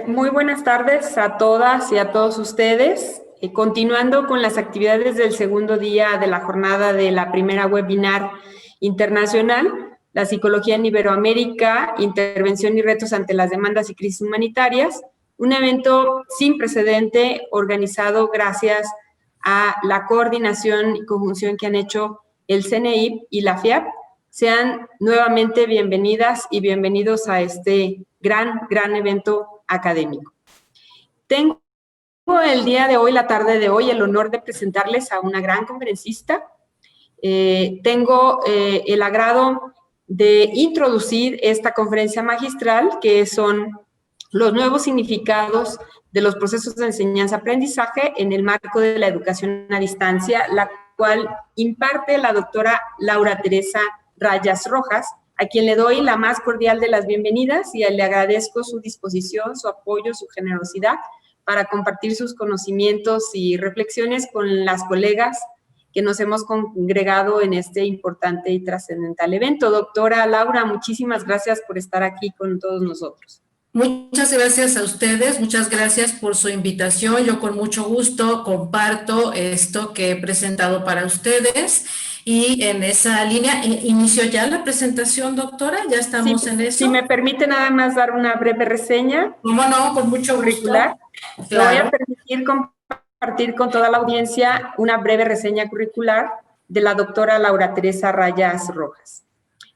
Muy buenas tardes a todas y a todos ustedes. Continuando con las actividades del segundo día de la jornada de la primera webinar internacional, la psicología en Iberoamérica, intervención y retos ante las demandas y crisis humanitarias, un evento sin precedente organizado gracias a la coordinación y conjunción que han hecho el CNI y la FIAP. Sean nuevamente bienvenidas y bienvenidos a este gran evento académico. Tengo el día de hoy, la tarde de hoy, el honor de presentarles a una gran conferencista. Tengo el agrado de introducir esta conferencia magistral, que son los nuevos significados de los procesos de enseñanza-aprendizaje en el marco de la educación a distancia, la cual imparte la doctora Laura Teresa Rayas Rojas, a quien le doy la más cordial de las bienvenidas y le agradezco su disposición, su apoyo, su generosidad para compartir sus conocimientos y reflexiones con las colegas que nos hemos congregado en este importante y trascendental evento. Doctora Laura, muchísimas gracias por estar aquí con todos nosotros. Muchas gracias a ustedes, muchas gracias por su invitación. Yo con mucho gusto comparto esto que he presentado para ustedes. Y en esa línea, ¿inicio ya la presentación, doctora? ¿Ya estamos en eso? Si me permite nada más dar una breve reseña. ¿Cómo no? Con mucho curricular. Gusto. Claro. Me voy a permitir compartir con toda la audiencia una breve reseña curricular de la doctora Laura Teresa Rayas Rojas.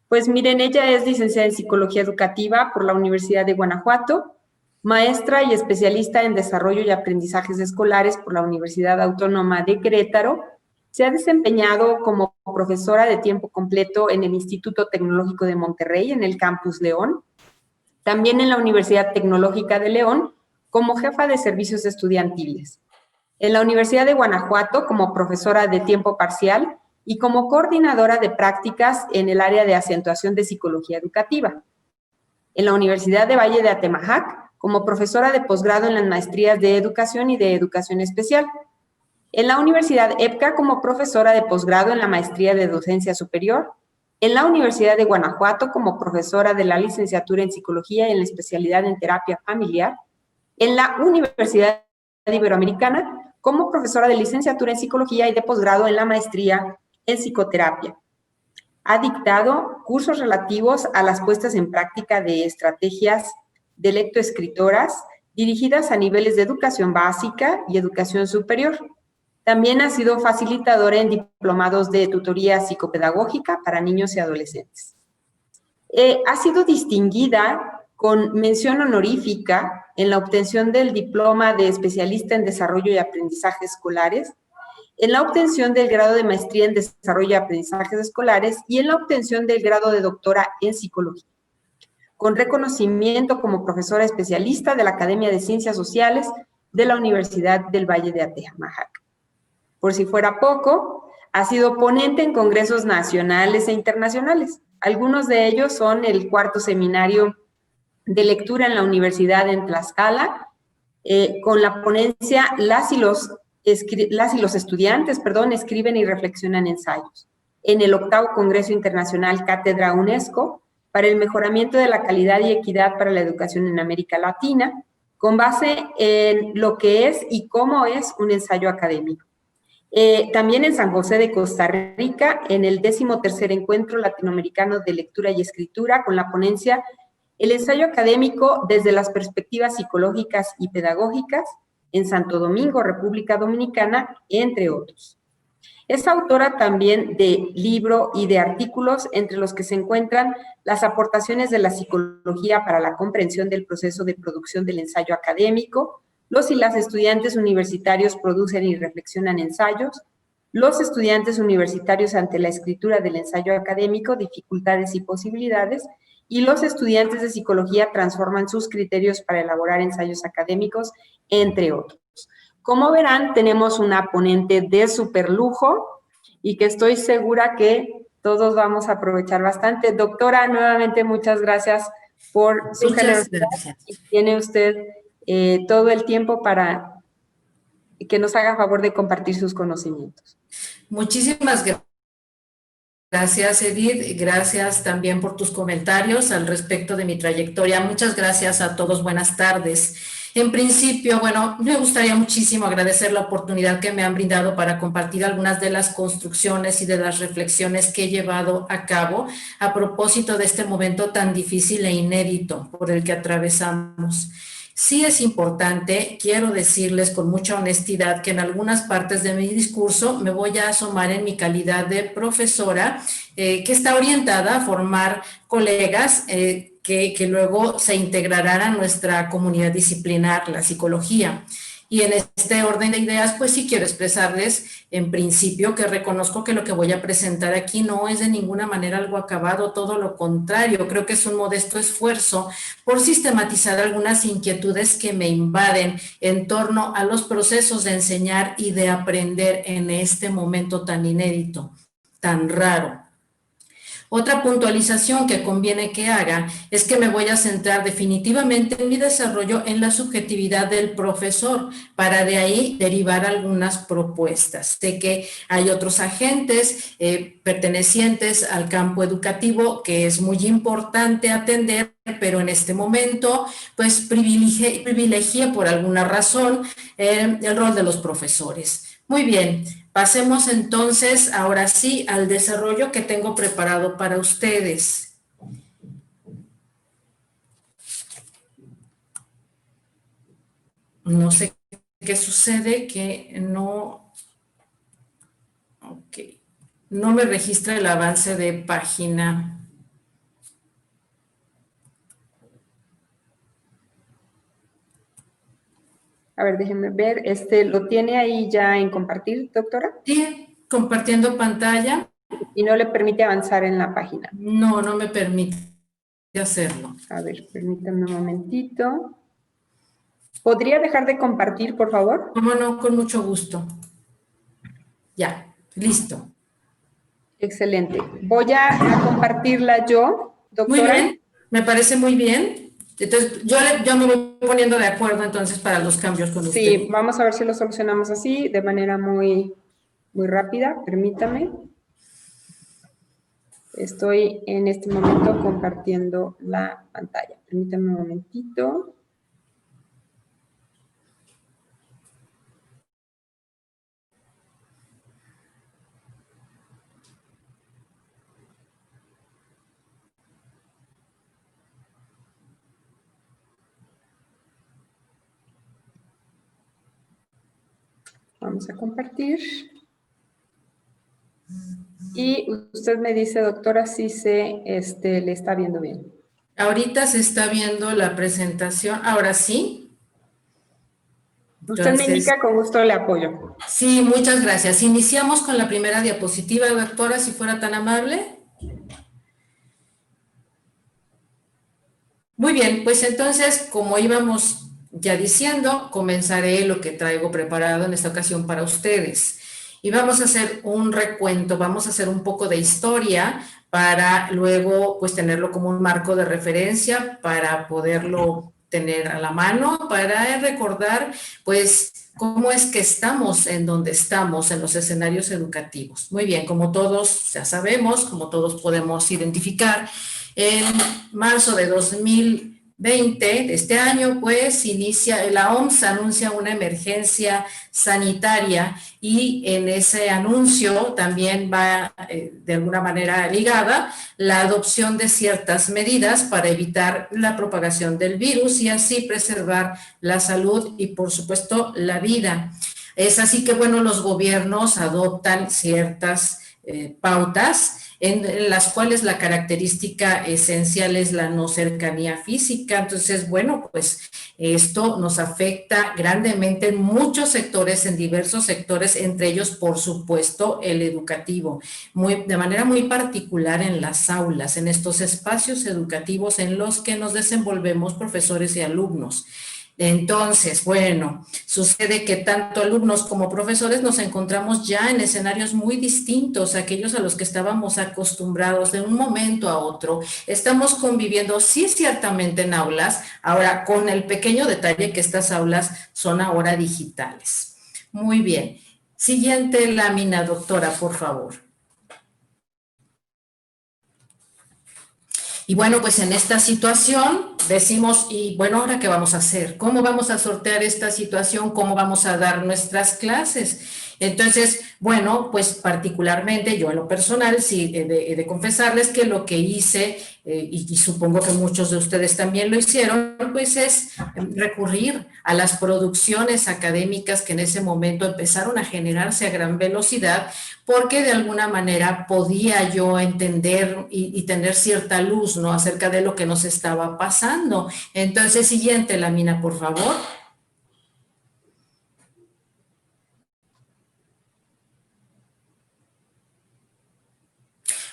Pues miren, ella es licenciada en Psicología Educativa por la Universidad de Guanajuato, maestra y especialista en Desarrollo y Aprendizajes Escolares por la Universidad Autónoma de Querétaro. Se ha desempeñado como profesora de tiempo completo en el Instituto Tecnológico de Monterrey, en el Campus León, también en la Universidad Tecnológica de León, como jefa de servicios estudiantiles. En la Universidad de Guanajuato, como profesora de tiempo parcial, y como coordinadora de prácticas en el área de acentuación de psicología educativa. En la Universidad de Valle de Atemajac, como profesora de posgrado en las maestrías de educación y de educación especial. En la Universidad EPCA, como profesora de posgrado en la maestría de docencia superior. En la Universidad de Guanajuato, como profesora de la licenciatura en psicología y en la especialidad en terapia familiar. En la Universidad Iberoamericana, como profesora de licenciatura en psicología y de posgrado en la maestría en psicoterapia. Ha dictado cursos relativos a las puestas en práctica de estrategias de lectoescritoras dirigidas a niveles de educación básica y educación superior. También ha sido facilitadora en diplomados de tutoría psicopedagógica para niños y adolescentes. Ha sido distinguida con mención honorífica en la obtención del diploma de especialista en desarrollo y aprendizaje escolares, en la obtención del grado de maestría en desarrollo y aprendizajes escolares y en la obtención del grado de doctora en psicología, con reconocimiento como profesora especialista de la Academia de Ciencias Sociales de la Universidad del Valle de Atemajac. Por si fuera poco, ha sido ponente en congresos nacionales e internacionales. Algunos de ellos son el cuarto seminario de lectura en la Universidad en Tlaxcala, con la ponencia Las y los estudiantes, escriben y reflexionan ensayos. En el octavo Congreso Internacional Cátedra UNESCO para el mejoramiento de la calidad y equidad para la educación en América Latina, con base en lo que es y cómo es un ensayo académico. También en San José de Costa Rica, en el 13º Encuentro Latinoamericano de Lectura y Escritura, con la ponencia El ensayo académico desde las perspectivas psicológicas y pedagógicas, en Santo Domingo, República Dominicana, entre otros. Es autora también de libro y de artículos, entre los que se encuentran las aportaciones de la psicología para la comprensión del proceso de producción del ensayo académico, los y las estudiantes universitarios producen y reflexionan ensayos, los estudiantes universitarios ante la escritura del ensayo académico, dificultades y posibilidades, y los estudiantes de psicología transforman sus criterios para elaborar ensayos académicos, entre otros. Como verán, tenemos una ponente de súper lujo y que estoy segura que todos vamos a aprovechar bastante. Doctora, nuevamente muchas gracias por su generosidad. Y tiene usted todo el tiempo para que nos haga favor de compartir sus conocimientos. Muchísimas gracias. Gracias, Edith. Gracias también por tus comentarios al respecto de mi trayectoria. Muchas gracias a todos. Buenas tardes. En principio, bueno, me gustaría muchísimo agradecer la oportunidad que me han brindado para compartir algunas de las construcciones y de las reflexiones que he llevado a cabo a propósito de este momento tan difícil e inédito por el que atravesamos. Sí es importante, quiero decirles con mucha honestidad que en algunas partes de mi discurso me voy a asomar en mi calidad de profesora que está orientada a formar colegas que luego se integrarán a nuestra comunidad disciplinar, la psicología. Y en este orden de ideas, pues sí quiero expresarles en principio que reconozco que lo que voy a presentar aquí no es de ninguna manera algo acabado, todo lo contrario, creo que es un modesto esfuerzo por sistematizar algunas inquietudes que me invaden en torno a los procesos de enseñar y de aprender en este momento tan inédito, tan raro. Otra puntualización que conviene que haga es que me voy a centrar definitivamente en mi desarrollo en la subjetividad del profesor, para de ahí derivar algunas propuestas. Sé que hay otros agentes pertenecientes al campo educativo que es muy importante atender, pero en este momento pues privilegié por alguna razón el rol de los profesores. Muy bien. Pasemos entonces, ahora sí, al desarrollo que tengo preparado para ustedes. No sé qué sucede, que no... Ok. No me registra el avance de página. A ver, déjenme ver. ¿Lo tiene ahí ya en compartir, doctora? Sí, compartiendo pantalla. Y no le permite avanzar en la página. No, no me permite hacerlo. A ver, permítanme un momentito. ¿Podría dejar de compartir, por favor? Cómo no, con mucho gusto. Ya, listo. Excelente. Voy a compartirla yo, doctora. Muy bien, me parece muy bien. Entonces, yo me voy poniendo de acuerdo entonces para los cambios con usted. Sí, vamos a ver si lo solucionamos así, de manera muy rápida. Permítame. Estoy en este momento compartiendo la pantalla. Permítame un momentito. Vamos a compartir. Y usted me dice, doctora, si le está viendo bien. Ahorita se está viendo la presentación. Ahora sí. Usted me indica, con gusto le apoyo. Sí, muchas gracias. Iniciamos con la primera diapositiva, doctora, si fuera tan amable. Muy bien, pues entonces, como íbamos ya diciendo, comenzaré lo que traigo preparado en esta ocasión para ustedes. Y vamos a hacer un recuento, vamos a hacer un poco de historia para luego pues tenerlo como un marco de referencia para poderlo tener a la mano, para recordar pues cómo es que estamos en donde estamos en los escenarios educativos. Muy bien, como todos ya sabemos, como todos podemos identificar, en marzo de 2020, de este año, pues la OMS anuncia una emergencia sanitaria y en ese anuncio también va de alguna manera ligada la adopción de ciertas medidas para evitar la propagación del virus y así preservar la salud y por supuesto la vida. Es así que bueno, los gobiernos adoptan ciertas pautas en las cuales la característica esencial es la no cercanía física. Entonces, bueno, pues esto nos afecta grandemente en muchos sectores, en diversos sectores, entre ellos, por supuesto, el educativo, de manera muy particular en las aulas, en estos espacios educativos en los que nos desenvolvemos profesores y alumnos. Entonces, bueno, sucede que tanto alumnos como profesores nos encontramos ya en escenarios muy distintos a aquellos a los que estábamos acostumbrados de un momento a otro. Estamos conviviendo, sí, ciertamente en aulas, ahora con el pequeño detalle que estas aulas son ahora digitales. Muy bien. Siguiente lámina, doctora, por favor. Y bueno, pues en esta situación decimos, y bueno, ¿ahora qué vamos a hacer? ¿Cómo vamos a sortear esta situación? ¿Cómo vamos a dar nuestras clases? Entonces, bueno, pues particularmente yo en lo personal, sí, he de confesarles que lo que hice, y supongo que muchos de ustedes también lo hicieron, pues es recurrir a las producciones académicas que en ese momento empezaron a generarse a gran velocidad, porque de alguna manera podía yo entender y tener cierta luz, ¿no?, acerca de lo que nos estaba pasando. Entonces, siguiente lámina, por favor.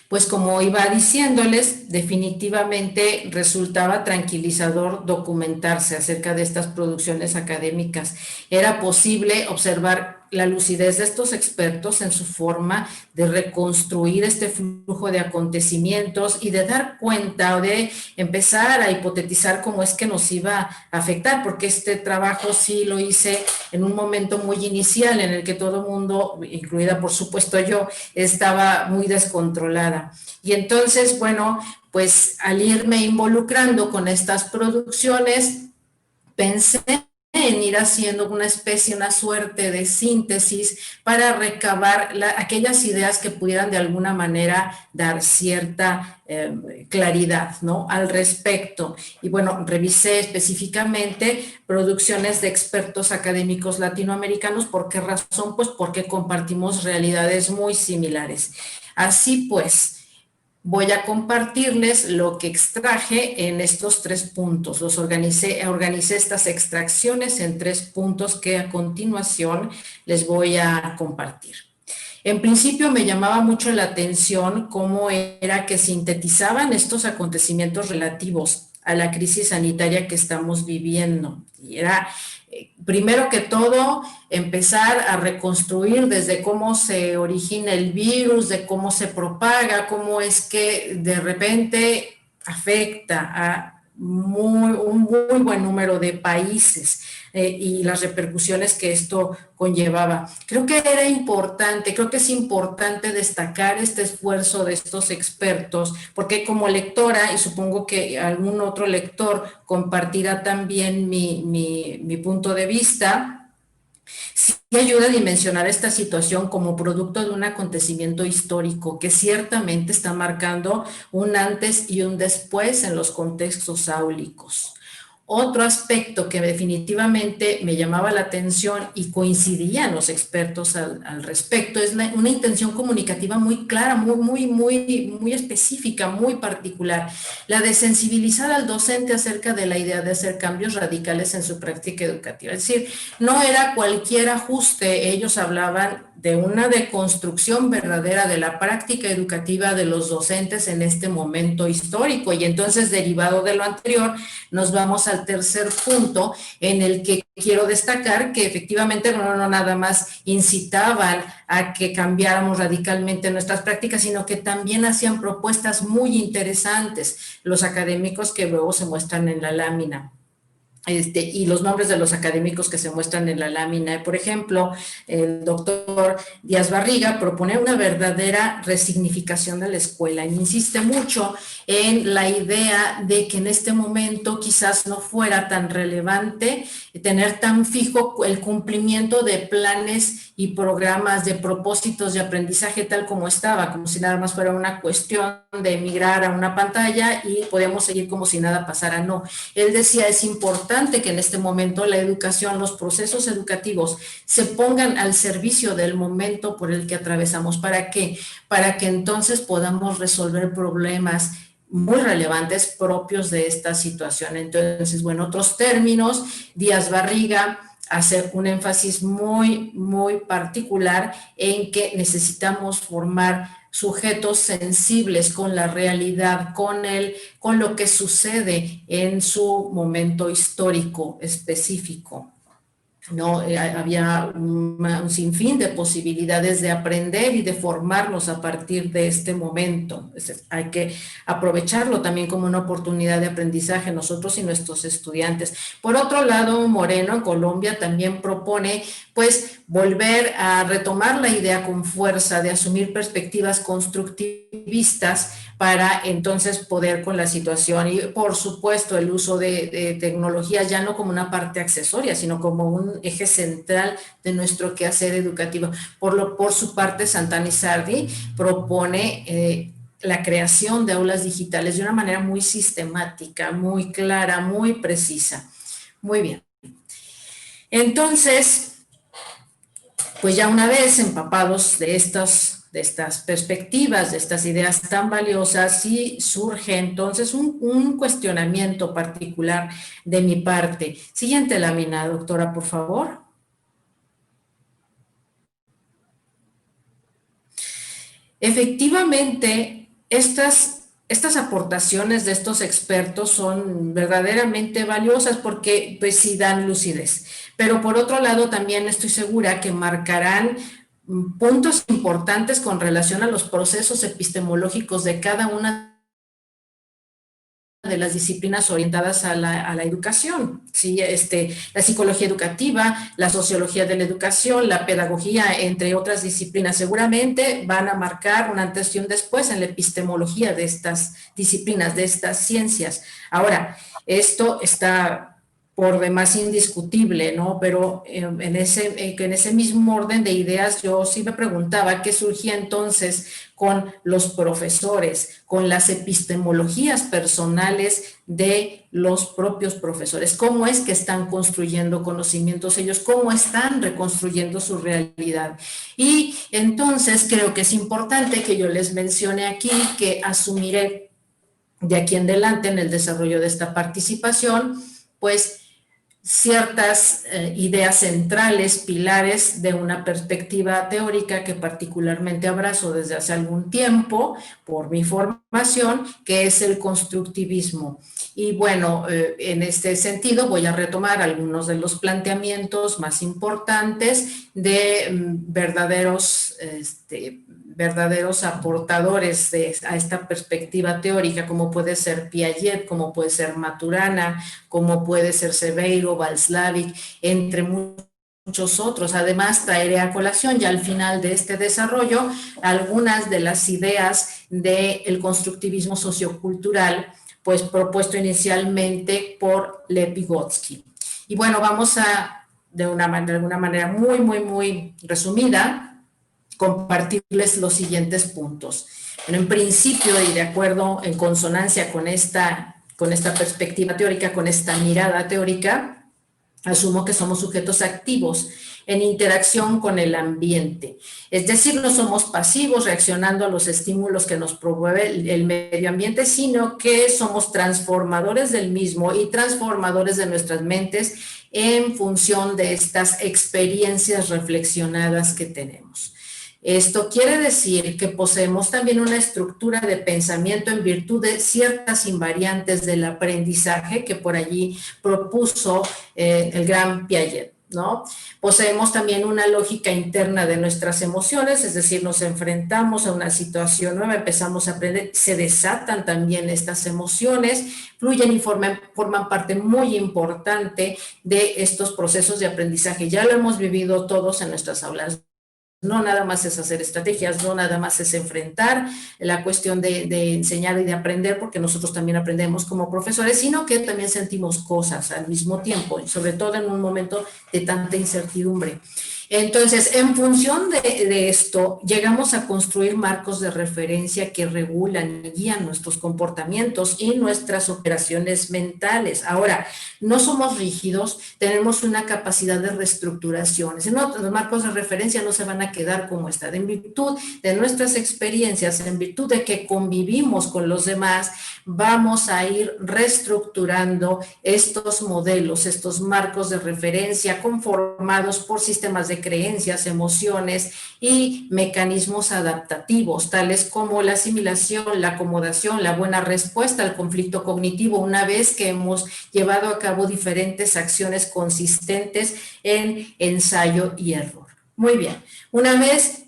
Pues como iba diciéndoles, definitivamente resultaba tranquilizador documentarse acerca de estas producciones académicas. Era posible observar la lucidez de estos expertos en su forma de reconstruir este flujo de acontecimientos y de dar cuenta o de empezar a hipotetizar cómo es que nos iba a afectar, porque este trabajo sí lo hice en un momento muy inicial en el que todo el mundo, incluida por supuesto yo, estaba muy descontrolada. Y entonces, bueno, pues al irme involucrando con estas producciones, pensé en ir haciendo una especie, una suerte de síntesis para recabar aquellas ideas que pudieran de alguna manera dar cierta claridad, ¿no?, al respecto. Y bueno, revisé específicamente producciones de expertos académicos latinoamericanos. ¿Por qué razón? Pues porque compartimos realidades muy similares. Así pues, voy a compartirles lo que extraje en estos 3 puntos. Organicé estas extracciones en 3 puntos que a continuación les voy a compartir. En principio me llamaba mucho la atención cómo era que sintetizaban estos acontecimientos relativos a la crisis sanitaria que estamos viviendo. Y era, primero que todo, empezar a reconstruir desde cómo se origina el virus, de cómo se propaga, cómo es que de repente afecta a un muy buen número de países y las repercusiones que esto conllevaba. Creo que era importante, creo que es importante destacar este esfuerzo de estos expertos, porque como lectora, y supongo que algún otro lector compartirá también mi punto de vista, sí ayuda a dimensionar esta situación como producto de un acontecimiento histórico que ciertamente está marcando un antes y un después en los contextos áulicos. Otro aspecto que definitivamente me llamaba la atención y coincidían los expertos al respecto es una intención comunicativa muy clara, muy específica, muy particular, la de sensibilizar al docente acerca de la idea de hacer cambios radicales en su práctica educativa. Es decir, no era cualquier ajuste, ellos hablaban de una deconstrucción verdadera de la práctica educativa de los docentes en este momento histórico. Y entonces, derivado de lo anterior, nos vamos al tercer punto, en el que quiero destacar que efectivamente no nada más incitaban a que cambiáramos radicalmente nuestras prácticas, sino que también hacían propuestas muy interesantes, los académicos que luego se muestran en la lámina. Y los nombres de los académicos que se muestran en la lámina. Por ejemplo, el doctor Díaz Barriga propone una verdadera resignificación de la escuela y insiste mucho en la idea de que en este momento quizás no fuera tan relevante tener tan fijo el cumplimiento de planes y programas de propósitos de aprendizaje tal como estaba, como si nada más fuera una cuestión de migrar a una pantalla y podemos seguir como si nada pasara. No, él decía, es importante que en este momento la educación, los procesos educativos se pongan al servicio del momento por el que atravesamos. ¿Para qué? Para que entonces podamos resolver problemas muy relevantes propios de esta situación. Entonces, bueno, otros términos, Díaz Barriga hace un énfasis muy particular en que necesitamos formar sujetos sensibles con la realidad, con lo que sucede en su momento histórico específico. ¿no? Había un sinfín de posibilidades de aprender y de formarnos a partir de este momento. Hay que aprovecharlo también como una oportunidad de aprendizaje nosotros y nuestros estudiantes. Por otro lado, Moreno en Colombia también propone pues volver a retomar la idea con fuerza de asumir perspectivas constructivistas para entonces poder con la situación y por supuesto el uso de tecnología ya no como una parte accesoria, sino como un eje central de nuestro quehacer educativo. Por su parte, Sant'Annisardi propone la creación de aulas digitales de una manera muy sistemática, muy clara, muy precisa. Muy bien. Entonces, pues ya una vez empapados de estas perspectivas, de estas ideas tan valiosas, sí surge entonces un cuestionamiento particular de mi parte. Siguiente lámina, doctora, por favor. Efectivamente, estas aportaciones de estos expertos son verdaderamente valiosas porque pues sí dan lucidez. Pero por otro lado también estoy segura que marcarán puntos importantes con relación a los procesos epistemológicos de cada una de las disciplinas orientadas a la educación, ¿sí? La psicología educativa, la sociología de la educación, la pedagogía, entre otras disciplinas, seguramente van a marcar un antes y un después en la epistemología de estas disciplinas, de estas ciencias. Ahora, esto está por demás indiscutible, ¿no? Pero en ese mismo orden de ideas yo sí me preguntaba qué surgía entonces con los profesores, con las epistemologías personales de los propios profesores. ¿Cómo es que están construyendo conocimientos ellos? ¿Cómo están reconstruyendo su realidad? Y entonces creo que es importante que yo les mencione aquí que asumiré de aquí en adelante en el desarrollo de esta participación, pues ciertas ideas centrales, pilares de una perspectiva teórica que particularmente abrazo desde hace algún tiempo por mi formación, que es el constructivismo. Y bueno, en este sentido voy a retomar algunos de los planteamientos más importantes de verdaderos aportadores a esta perspectiva teórica, como puede ser Piaget, como puede ser Maturana, como puede ser Seveiro, Václavic, entre muchos otros. Además, traeré a colación ya al final de este desarrollo algunas de las ideas del constructivismo sociocultural, pues propuesto inicialmente por Lev Vygotsky. Y bueno, vamos a, de alguna manera muy resumida, compartirles los siguientes puntos. Bueno, en principio, y de acuerdo, en consonancia con esta perspectiva teórica, con esta mirada teórica, asumo que somos sujetos activos en interacción con el ambiente. Es decir, no somos pasivos reaccionando a los estímulos que nos promueve el medio ambiente, sino que somos transformadores del mismo y transformadores de nuestras mentes en función de estas experiencias reflexionadas que tenemos. Esto quiere decir que poseemos también una estructura de pensamiento en virtud de ciertas invariantes del aprendizaje que por allí propuso el gran Piaget, ¿no? Poseemos también una lógica interna de nuestras emociones, es decir, nos enfrentamos a una situación nueva, empezamos a aprender, se desatan también estas emociones, fluyen y forman parte muy importante de estos procesos de aprendizaje. Ya lo hemos vivido todos en nuestras aulas. No nada más es hacer estrategias, no nada más es enfrentar la cuestión de enseñar y de aprender, porque nosotros también aprendemos como profesores, sino que también sentimos cosas al mismo tiempo, y sobre todo en un momento de tanta incertidumbre. Entonces, en función de esto, llegamos a construir marcos de referencia que regulan y guían nuestros comportamientos y nuestras operaciones mentales. Ahora, no somos rígidos, tenemos una capacidad de reestructuración. Los marcos de referencia no se van a quedar como están. En virtud de nuestras experiencias, en virtud de que convivimos con los demás, vamos a ir reestructurando estos modelos, estos marcos de referencia conformados por sistemas de creencias, emociones y mecanismos adaptativos, tales como la asimilación, la acomodación, la buena respuesta al conflicto cognitivo, una vez que hemos llevado a cabo diferentes acciones consistentes en ensayo y error. Muy bien, una vez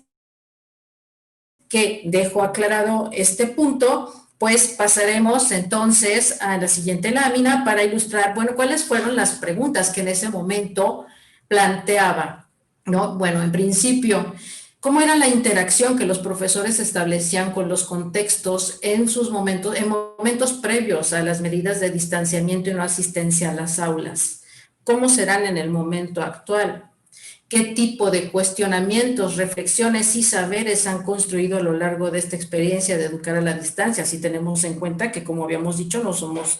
que dejo aclarado este punto, pues pasaremos entonces a la siguiente lámina para ilustrar, bueno, cuáles fueron las preguntas que en ese momento planteaba, ¿no? Bueno, en principio, ¿cómo era la interacción que los profesores establecían con los contextos en momentos previos a las medidas de distanciamiento y no asistencia a las aulas? ¿Cómo serán en el momento actual? ¿Qué tipo de cuestionamientos, reflexiones y saberes han construido a lo largo de esta experiencia de educar a la distancia? Si tenemos en cuenta que, como habíamos dicho, no somos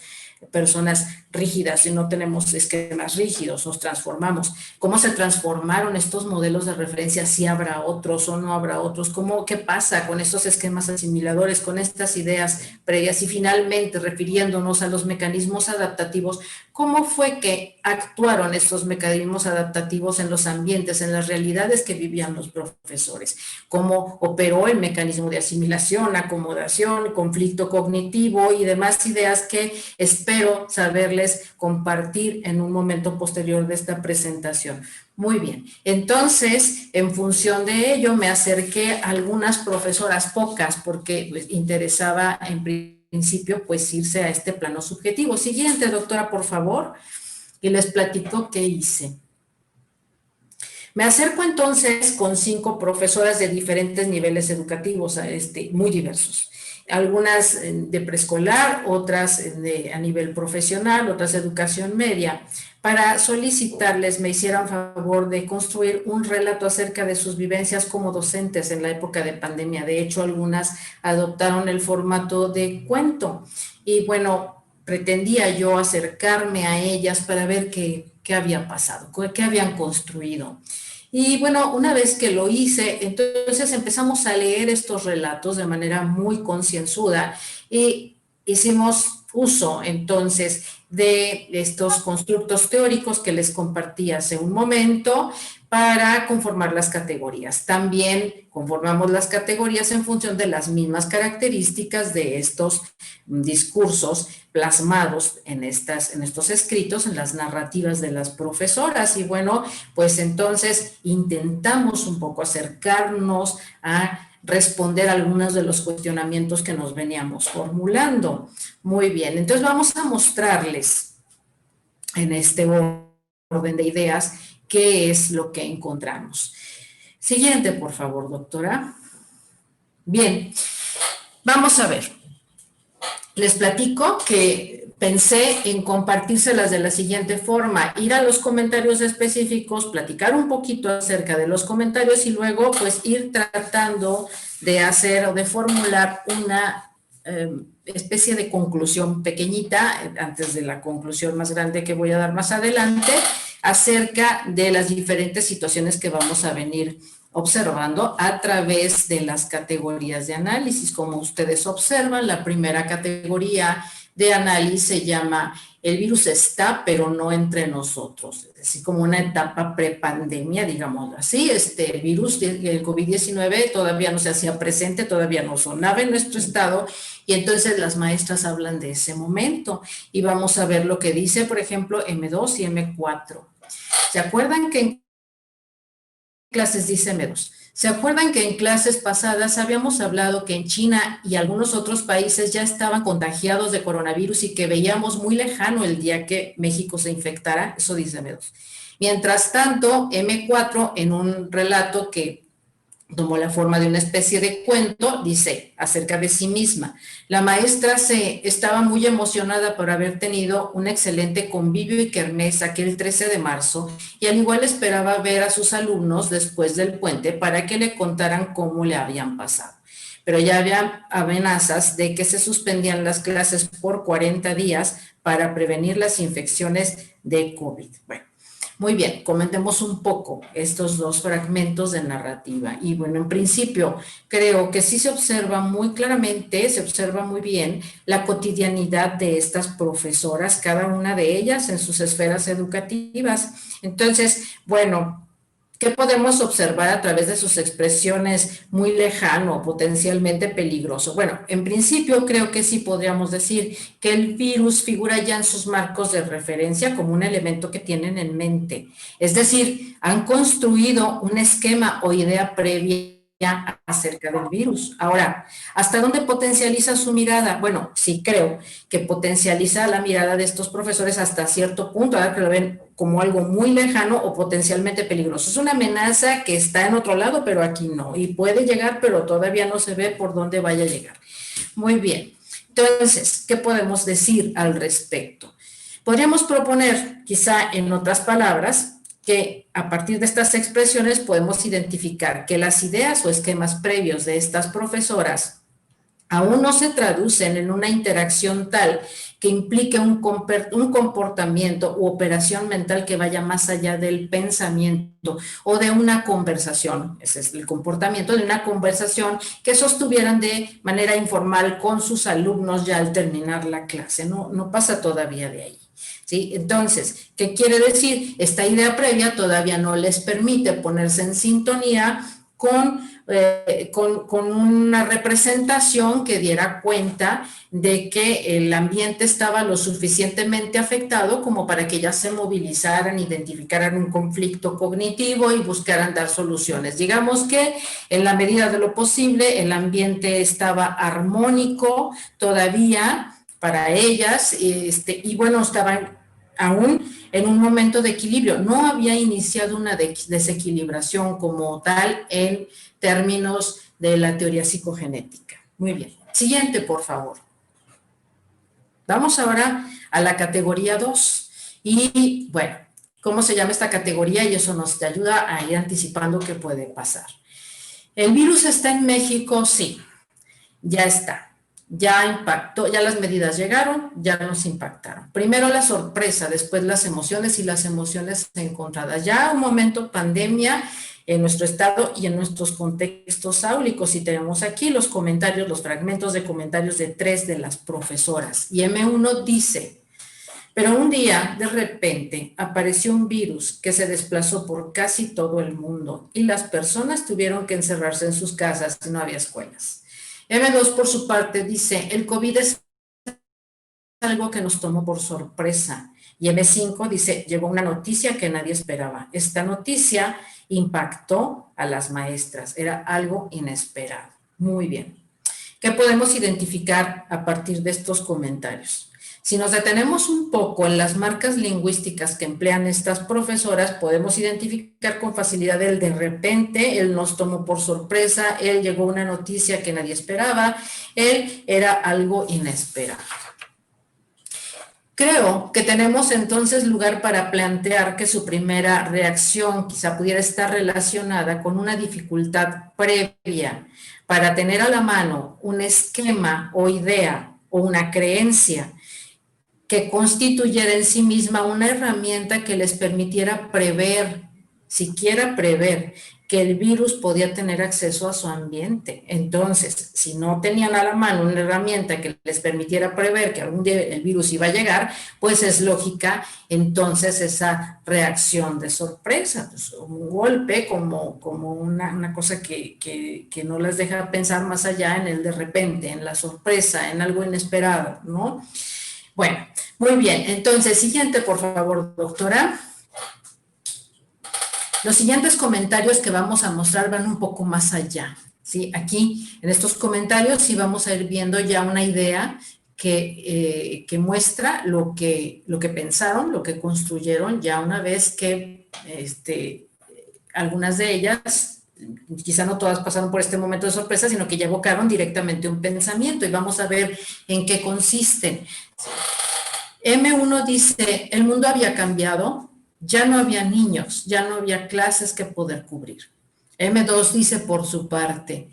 personas rígidas y no tenemos esquemas rígidos, nos transformamos. ¿Cómo se transformaron estos modelos de referencia? ¿Si habrá otros o no habrá otros? ¿Qué pasa con estos esquemas asimiladores, con estas ideas previas? Y finalmente, refiriéndonos a los mecanismos adaptativos, ¿cómo fue que actuaron estos mecanismos adaptativos en los ambientes, en las realidades que vivían los profesores? ¿Cómo operó el mecanismo de asimilación, acomodación, conflicto cognitivo y demás ideas que espero saberles compartir en un momento posterior de esta presentación? Muy bien, entonces, en función de ello, me acerqué a algunas profesoras, pocas, porque pues, interesaba en principio, pues irse a este plano subjetivo. Siguiente, doctora, por favor, y les platico qué hice. Me acerco entonces con 5 profesoras de diferentes niveles educativos, muy diversos. Algunas de preescolar, otras a nivel profesional, otras de educación media, para solicitarles me hicieran favor de construir un relato acerca de sus vivencias como docentes en la época de pandemia. De hecho, algunas adoptaron el formato de cuento. Y bueno, pretendía yo acercarme a ellas para ver qué había pasado, qué habían construido. Y bueno, una vez que lo hice, entonces empezamos a leer estos relatos de manera muy concienzuda y hicimos uso entonces de estos constructos teóricos que les compartí hace un momento para conformar las categorías. También conformamos las categorías en función de las mismas características de estos discursos plasmados en estos escritos, en las narrativas de las profesoras. Y bueno, pues entonces intentamos un poco acercarnos a responder algunos de los cuestionamientos que nos veníamos formulando. Muy bien, entonces vamos a mostrarles en este orden de ideas qué es lo que encontramos. Siguiente, por favor, doctora. Bien, vamos a ver. Les platico que pensé en compartírselas de la siguiente forma, ir a los comentarios específicos, platicar un poquito acerca de los comentarios y luego pues ir tratando de hacer o de formular una especie de conclusión pequeñita, antes de la conclusión más grande que voy a dar más adelante, acerca de las diferentes situaciones que vamos a venir observando a través de las categorías de análisis. Como ustedes observan, la primera categoría de análisis se llama el virus está, pero no entre nosotros, es decir, como una etapa prepandemia, digámoslo así. El virus del COVID-19 todavía no se hacía presente, todavía no sonaba en nuestro estado, y entonces las maestras hablan de ese momento. Y vamos a ver lo que dice, por ejemplo, M2 y M4. ¿Se acuerdan que en clases dice M2? ¿Se acuerdan que en clases pasadas habíamos hablado que en China y algunos otros países ya estaban contagiados de coronavirus y que veíamos muy lejano el día que México se infectara? Eso dice M2. Mientras tanto, M4, en un relato que tomó la forma de una especie de cuento, dice acerca de sí misma: la maestra estaba muy emocionada por haber tenido un excelente convivio y kermés aquel 13 de marzo y al igual esperaba ver a sus alumnos después del puente para que le contaran cómo le habían pasado. Pero ya había amenazas de que se suspendían las clases por 40 días para prevenir las infecciones de COVID. Bueno, muy bien, comentemos un poco estos dos fragmentos de narrativa. Y bueno, en principio, creo que sí se observa muy claramente, se observa muy bien la cotidianidad de estas profesoras, cada una de ellas en sus esferas educativas. Entonces, bueno, ¿Qué podemos observar a través de sus expresiones muy lejano, potencialmente peligroso? Bueno, en principio creo que sí podríamos decir que el virus figura ya en sus marcos de referencia como un elemento que tienen en mente. Es decir, han construido un esquema o idea previa acerca del virus. Ahora, ¿hasta dónde potencializa su mirada? Bueno, sí creo que potencializa la mirada de estos profesores hasta cierto punto, ahora que lo ven como algo muy lejano o potencialmente peligroso. Es una amenaza que está en otro lado, pero aquí no. Y puede llegar, pero todavía no se ve por dónde vaya a llegar. Muy bien. Entonces, ¿qué podemos decir al respecto? Podríamos proponer, quizá en otras palabras, que a partir de estas expresiones podemos identificar que las ideas o esquemas previos de estas profesoras aún no se traducen en una interacción tal que implique un comportamiento u operación mental que vaya más allá del pensamiento o de una conversación. Ese es el comportamiento de una conversación que sostuvieran de manera informal con sus alumnos ya al terminar la clase. No pasa todavía de ahí. ¿Sí? Entonces, ¿qué quiere decir? Esta idea previa todavía no les permite ponerse en sintonía con una representación que diera cuenta de que el ambiente estaba lo suficientemente afectado como para que ellas se movilizaran, identificaran un conflicto cognitivo y buscaran dar soluciones. Digamos que en la medida de lo posible el ambiente estaba armónico todavía para ellas, y bueno, estaban aún en un momento de equilibrio. No había iniciado una desequilibración como tal en términos de la teoría psicogenética. Muy bien. Siguiente, por favor. Vamos ahora a la categoría 2. Y bueno, ¿cómo se llama esta categoría? Y eso nos ayuda a ir anticipando qué puede pasar. ¿El virus está en México? Sí, ya está. Ya impactó, ya las medidas llegaron, ya nos impactaron. Primero la sorpresa, después las emociones y las emociones encontradas. Ya un momento pandemia en nuestro estado y en nuestros contextos áulicos. Y tenemos aquí los comentarios, los fragmentos de comentarios de 3 de las profesoras. Y M1 dice: pero un día, de repente, apareció un virus que se desplazó por casi todo el mundo y las personas tuvieron que encerrarse en sus casas y no había escuelas. M2, por su parte, dice: el COVID es algo que nos tomó por sorpresa. Y M5 dice: llegó una noticia que nadie esperaba. Esta noticia impactó a las maestras, era algo inesperado. Muy bien. ¿Qué podemos identificar a partir de estos comentarios? Si nos detenemos un poco en las marcas lingüísticas que emplean estas profesoras, podemos identificar con facilidad el de repente, el nos tomó por sorpresa, el llegó una noticia que nadie esperaba, el era algo inesperado. Creo que tenemos entonces lugar para plantear que su primera reacción quizá pudiera estar relacionada con una dificultad previa para tener a la mano un esquema o idea o una creencia que constituyera en sí misma una herramienta que les permitiera prever, siquiera prever, que el virus podía tener acceso a su ambiente. Entonces, si no tenían a la mano una herramienta que les permitiera prever que algún día el virus iba a llegar, pues es lógica entonces esa reacción de sorpresa, pues un golpe como una cosa que no les deja pensar más allá en el de repente, en la sorpresa, en algo inesperado, ¿no? Bueno, muy bien. Entonces, siguiente, por favor, doctora. Los siguientes comentarios que vamos a mostrar van un poco más allá, ¿sí? Aquí, en estos comentarios, sí vamos a ir viendo ya una idea que muestra lo que pensaron, lo que construyeron ya una vez que algunas de ellas, quizá no todas pasaron por este momento de sorpresa, sino que ya evocaron directamente un pensamiento y vamos a ver en qué consisten. M1 dice: el mundo había cambiado, ya no había niños, ya no había clases que poder cubrir. M2 dice por su parte: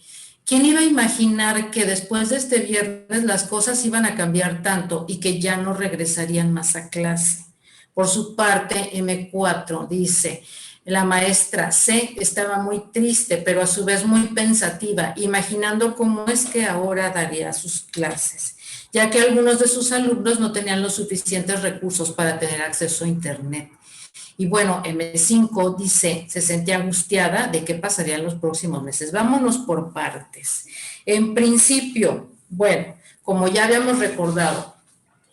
¿quién iba a imaginar que después de este viernes las cosas iban a cambiar tanto y que ya no regresarían más a clase? Por su parte, M4 dice: la maestra C estaba muy triste, pero a su vez muy pensativa, imaginando cómo es que ahora daría sus clases, ya que algunos de sus alumnos no tenían los suficientes recursos para tener acceso a internet. Y bueno, M5 dice, se sentía angustiada de qué pasaría en los próximos meses. Vámonos por partes. En principio, bueno, como ya habíamos recordado,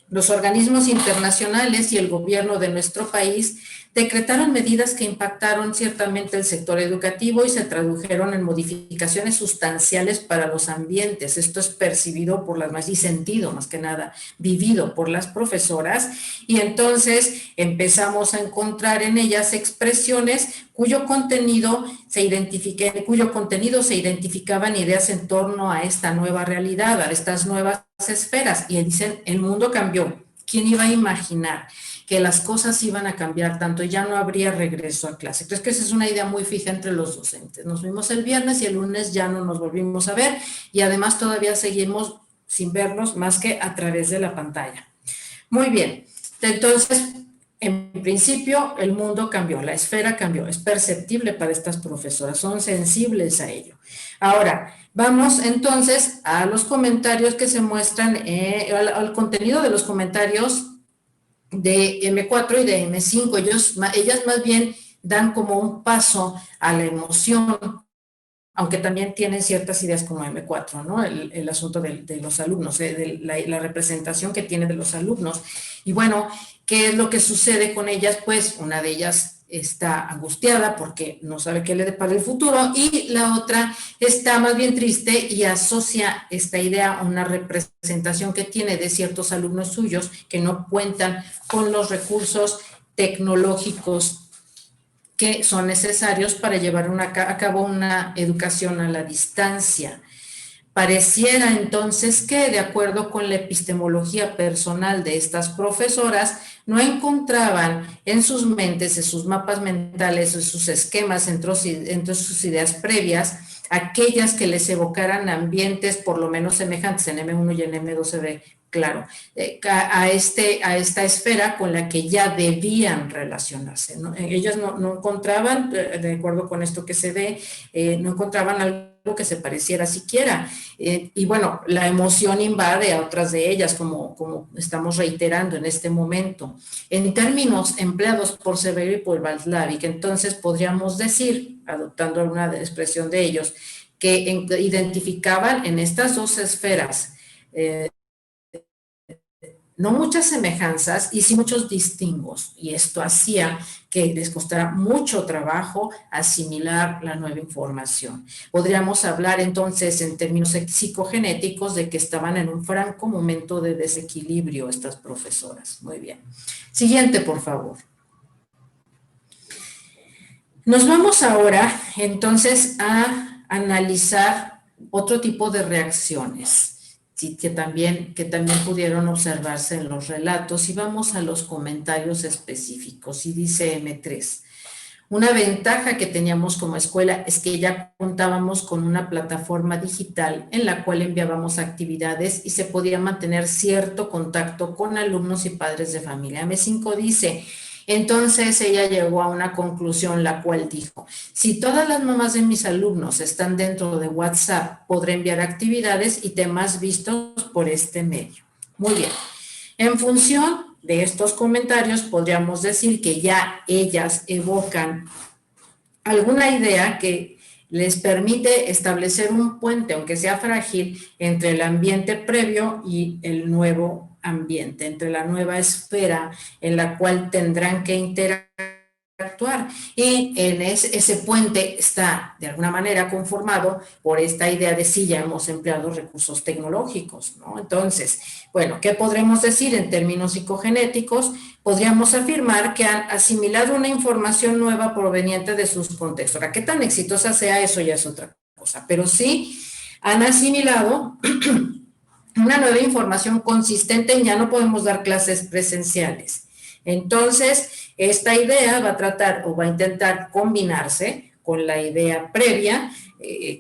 los organismos internacionales y el gobierno de nuestro país decretaron medidas que impactaron ciertamente el sector educativo y se tradujeron en modificaciones sustanciales para los ambientes. Esto es percibido por las y sentido, más que nada, vivido por las profesoras, y entonces empezamos a encontrar en ellas expresiones cuyo contenido se identificaban ideas en torno a esta nueva realidad, a estas nuevas esferas, y dicen, el mundo cambió. ¿Quién iba a imaginar que las cosas iban a cambiar tanto y ya no habría regreso a clase? Creo que esa es una idea muy fija entre los docentes. Nos vimos el viernes y el lunes ya no nos volvimos a ver, y además todavía seguimos sin vernos más que a través de la pantalla. Muy bien, entonces, en principio el mundo cambió, la esfera cambió, es perceptible para estas profesoras, son sensibles a ello. Ahora, vamos entonces a los comentarios que se muestran, al contenido de los comentarios de M4 y de M5. Ellas más bien dan como un paso a la emoción, aunque también tienen ciertas ideas como M4, ¿no? El asunto de los alumnos, de la representación que tiene de los alumnos. Y bueno, ¿qué es lo que sucede con ellas? Pues una de ellas está angustiada porque no sabe qué le depara el futuro, y la otra está más bien triste y asocia esta idea a una representación que tiene de ciertos alumnos suyos que no cuentan con los recursos tecnológicos que son necesarios para llevar a cabo una educación a la distancia. Pareciera entonces que, de acuerdo con la epistemología personal de estas profesoras, no encontraban en sus mentes, en sus mapas mentales, en sus esquemas, entre sus ideas previas, aquellas que les evocaran ambientes por lo menos semejantes. En M1 y en M2 se ve claro, a esta esfera con la que ya debían relacionarse, ¿no? Ellas no encontraban, de acuerdo con esto que se ve, no encontraban algo que se pareciera siquiera. Y bueno, la emoción invade a otras de ellas, como estamos reiterando en este momento. En términos empleados por Severo y por Václavic, entonces podríamos decir, adoptando alguna expresión de ellos, que identificaban en estas dos esferas no muchas semejanzas y sí muchos distingos, y esto hacía que les costara mucho trabajo asimilar la nueva información. Podríamos hablar entonces en términos psicogenéticos de que estaban en un franco momento de desequilibrio estas profesoras. Muy bien. Siguiente, por favor. Nos vamos ahora entonces a analizar otro tipo de reacciones, sí, que también pudieron observarse en los relatos, y vamos a los comentarios específicos. Y dice M3, una ventaja que teníamos como escuela es que ya contábamos con una plataforma digital en la cual enviábamos actividades y se podía mantener cierto contacto con alumnos y padres de familia. M5 dice, entonces ella llegó a una conclusión, la cual dijo, si todas las mamás de mis alumnos están dentro de WhatsApp, podré enviar actividades y temas vistos por este medio. Muy bien. En función de estos comentarios, podríamos decir que ya ellas evocan alguna idea que les permite establecer un puente, aunque sea frágil, entre el ambiente previo y el nuevo ambiente, entre la nueva esfera en la cual tendrán que interactuar. Y en ese puente está de alguna manera conformado por esta idea de si ya hemos empleado recursos tecnológicos, ¿no? Entonces, bueno, ¿qué podremos decir en términos psicogenéticos? Podríamos afirmar que han asimilado una información nueva proveniente de sus contextos. Ahora, qué tan exitosa sea eso ya es otra cosa, pero sí han asimilado una nueva información consistente en ya no podemos dar clases presenciales. Entonces, esta idea va a tratar o va a intentar combinarse con la idea previa,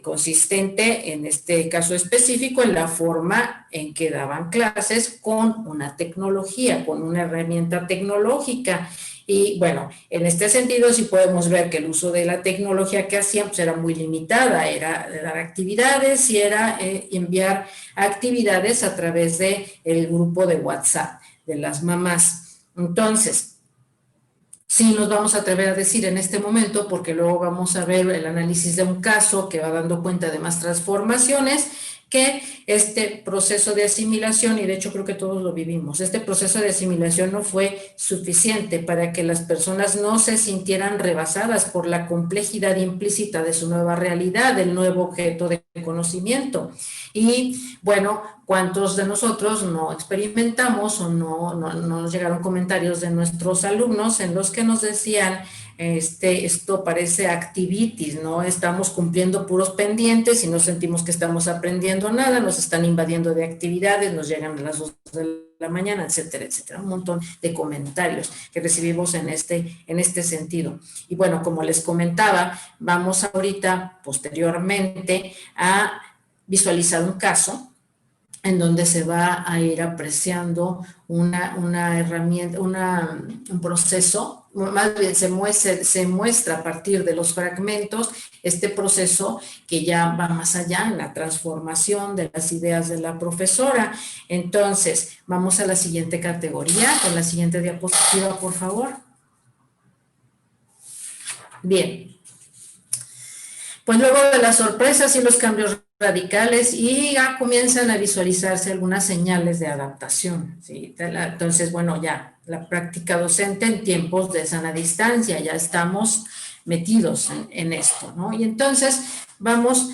consistente en este caso específico en la forma en que daban clases con una tecnología, con una herramienta tecnológica. Y bueno, en este sentido sí podemos ver que el uso de la tecnología que hacían pues era muy limitada, era dar actividades y era enviar actividades a través del grupo de WhatsApp de las mamás. Entonces, Sí, nos vamos a atrever a decir en este momento, porque luego vamos a ver el análisis de un caso que va dando cuenta de más transformaciones, que este proceso de asimilación, y de hecho creo que todos lo vivimos, este proceso de asimilación no fue suficiente para que las personas no se sintieran rebasadas por la complejidad implícita de su nueva realidad, del nuevo objeto de conocimiento. Y bueno, ¿cuántos de nosotros no experimentamos o no nos llegaron comentarios de nuestros alumnos en los que nos decían, esto parece activitis, ¿no? Estamos cumpliendo puros pendientes y no sentimos que estamos aprendiendo nada, nos están invadiendo de actividades, nos llegan a las 2 de la mañana, etcétera, etcétera. Un montón de comentarios que recibimos en este sentido. Y bueno, como les comentaba, vamos ahorita, posteriormente, a visualizar un caso en donde se va a ir apreciando una herramienta, un proceso, más bien se muestra a partir de los fragmentos este proceso que ya va más allá en la transformación de las ideas de la profesora. Entonces, vamos a la siguiente categoría, con la siguiente diapositiva, por favor. Bien. Pues luego de las sorpresas y los cambios radicales y ya comienzan a visualizarse algunas señales de adaptación, ¿sí? Entonces, bueno, ya la práctica docente en tiempos de sana distancia, ya estamos metidos en esto, ¿no? Y entonces vamos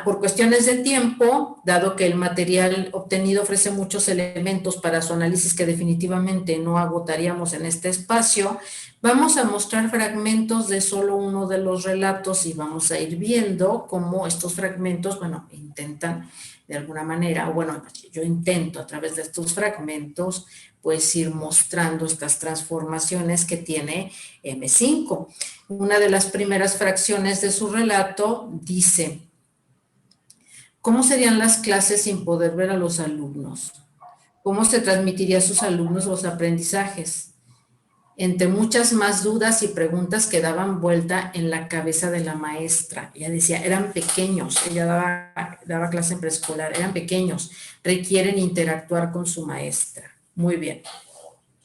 por cuestiones de tiempo, dado que el material obtenido ofrece muchos elementos para su análisis que definitivamente no agotaríamos en este espacio, vamos a mostrar fragmentos de solo uno de los relatos y vamos a ir viendo cómo estos fragmentos, bueno, intentan de alguna manera, o bueno, yo intento a través de estos fragmentos, pues ir mostrando estas transformaciones que tiene M5. Una de las primeras fracciones de su relato dice: ¿cómo serían las clases sin poder ver a los alumnos? ¿Cómo se transmitiría a sus alumnos los aprendizajes? Entre muchas más dudas y preguntas que daban vuelta en la cabeza de la maestra. Ella decía, eran pequeños, ella daba clase en preescolar, eran pequeños, requieren interactuar con su maestra. Muy bien.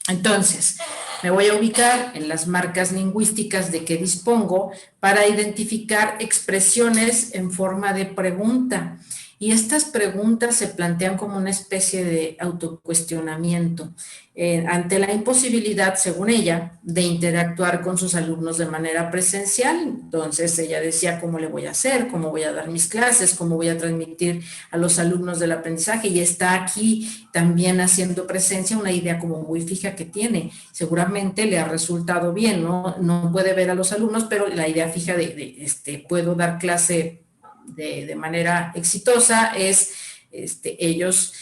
Entonces, me voy a ubicar en las marcas lingüísticas de que dispongo para identificar expresiones en forma de pregunta. Y estas preguntas se plantean como una especie de autocuestionamiento ante la imposibilidad, según ella, de interactuar con sus alumnos de manera presencial. Entonces ella decía, ¿cómo le voy a hacer? ¿Cómo voy a dar mis clases? ¿Cómo voy a transmitir a los alumnos del aprendizaje? Y está aquí también haciendo presencia una idea como muy fija que tiene. Seguramente le ha resultado bien, ¿no? No puede ver a los alumnos, pero la idea fija de puedo dar clase de manera exitosa es ellos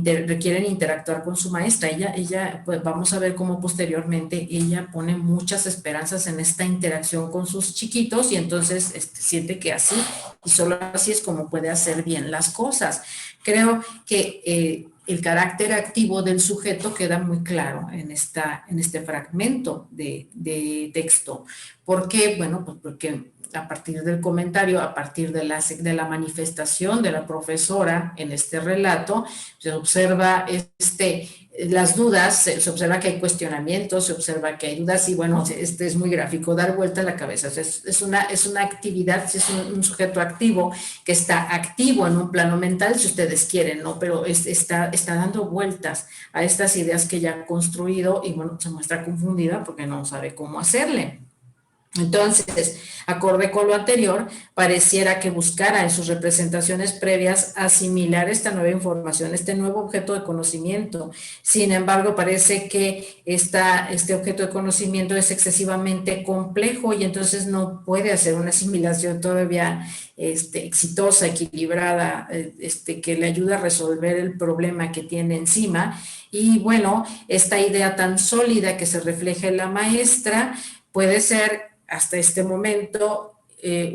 requieren interactuar con su maestra. Ella, pues vamos a ver cómo posteriormente ella pone muchas esperanzas en esta interacción con sus chiquitos y entonces siente que así y solo así es como puede hacer bien las cosas. Creo que el carácter activo del sujeto queda muy claro en este fragmento de texto. ¿Por qué? Bueno, pues porque a partir del comentario, a partir de la manifestación de la profesora en este relato, se observa las dudas, se observa que hay cuestionamientos, se observa que hay dudas y bueno, es muy gráfico, dar vuelta a la cabeza. O sea, es una actividad, es un sujeto activo que está activo en un plano mental, si ustedes quieren, ¿no? Pero está dando vueltas a estas ideas que ya ha construido y bueno, se muestra confundida porque no sabe cómo hacerle. Entonces, acorde con lo anterior, pareciera que buscara en sus representaciones previas asimilar esta nueva información, este nuevo objeto de conocimiento. Sin embargo, parece que este objeto de conocimiento es excesivamente complejo y entonces no puede hacer una asimilación todavía exitosa, equilibrada, que le ayude a resolver el problema que tiene encima. Y bueno, esta idea tan sólida que se refleja en la maestra puede ser hasta este momento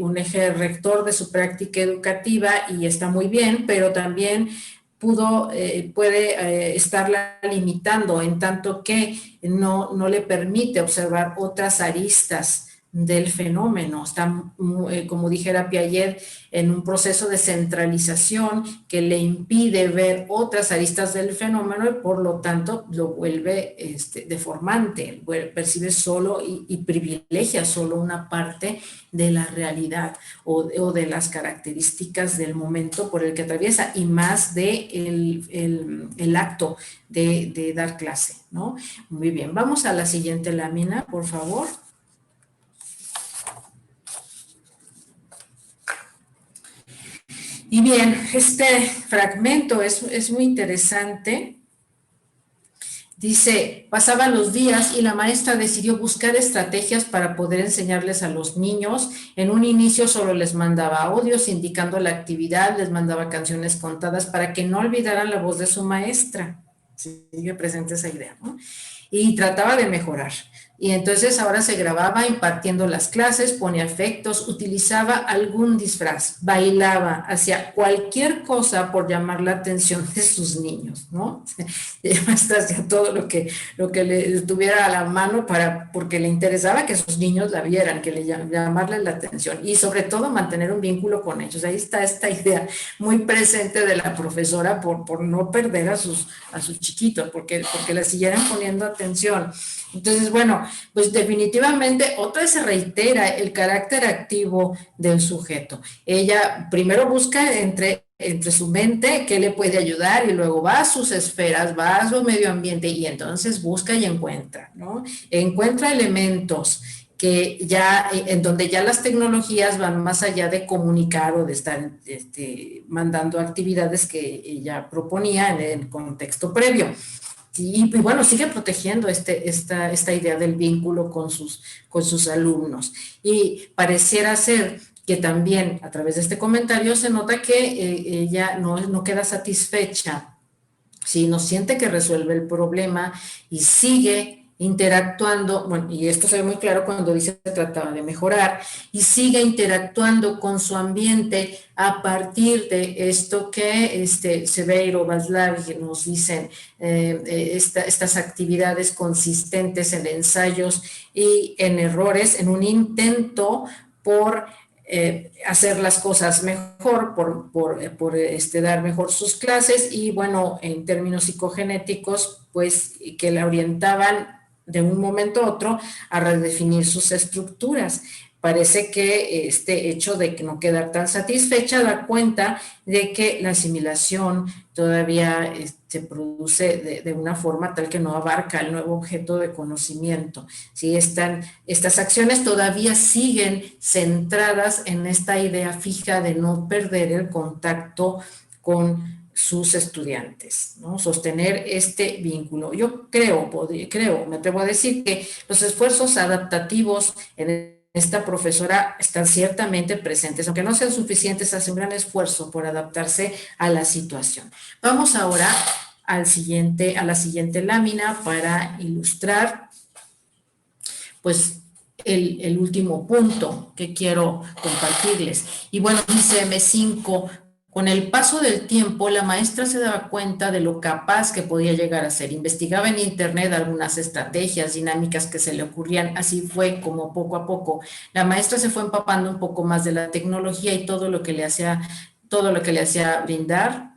un eje rector de su práctica educativa y está muy bien, pero también puede estarla limitando en tanto que no le permite observar otras aristas del fenómeno. Está, como dijera Piaget, en un proceso de centralización que le impide ver otras aristas del fenómeno y por lo tanto lo vuelve deformante, percibe solo y privilegia solo una parte de la realidad o de las características del momento por el que atraviesa y más de el acto de dar clase, ¿no? Muy bien, vamos a la siguiente lámina, por favor. Y bien, este fragmento es muy interesante. Dice, pasaban los días y la maestra decidió buscar estrategias para poder enseñarles a los niños. En un inicio solo les mandaba audios indicando la actividad, les mandaba canciones contadas para que no olvidaran la voz de su maestra. Sigue presente esa idea, ¿no? Y trataba de mejorar. Y entonces ahora se grababa impartiendo las clases, ponía efectos, utilizaba algún disfraz, bailaba, hacía cualquier cosa por llamar la atención de sus niños, ¿no? Hacía todo lo que le tuviera a la mano porque le interesaba que sus niños la vieran, que le llamarles la atención y sobre todo mantener un vínculo con ellos. Ahí está esta idea muy presente de la profesora por no perder a sus chiquitos, porque le siguieran poniendo atención. Entonces, bueno, pues definitivamente otra vez se reitera el carácter activo del sujeto. Ella primero busca entre su mente qué le puede ayudar y luego va a sus esferas, va a su medio ambiente y entonces busca y encuentra, ¿no? Encuentra elementos que ya, en donde ya las tecnologías van más allá de comunicar o de estar mandando actividades que ella proponía en el contexto previo. Y bueno, sigue protegiendo esta idea del vínculo con sus alumnos. Y pareciera ser que también a través de este comentario se nota que ella no queda satisfecha, ¿sí? No siente que resuelve el problema y sigue interactuando, bueno, y esto se ve muy claro cuando dice que trataba de mejorar, y sigue interactuando con su ambiente a partir de esto que Seveiro, Václav nos dicen, estas actividades consistentes en ensayos y en errores, en un intento por hacer las cosas mejor, por dar mejor sus clases y bueno, en términos psicogenéticos, pues que la orientaban de un momento a otro a redefinir sus estructuras. Parece que este hecho de que no quedar tan satisfecha da cuenta de que la asimilación todavía se produce de una forma tal que no abarca el nuevo objeto de conocimiento. ¿Sí? Estas acciones todavía siguen centradas en esta idea fija de no perder el contacto con sus estudiantes, ¿no? Sostener este vínculo. Yo creo, me atrevo a decir que los esfuerzos adaptativos en esta profesora están ciertamente presentes, aunque no sean suficientes, hace un gran esfuerzo por adaptarse a la situación. Vamos ahora a la siguiente lámina para ilustrar, pues, el último punto que quiero compartirles. Y bueno, dice M5, con el paso del tiempo, la maestra se daba cuenta de lo capaz que podía llegar a ser. Investigaba en internet algunas estrategias, dinámicas que se le ocurrían. Así fue como poco a poco la maestra se fue empapando un poco más de la tecnología y todo lo que le hacía brindar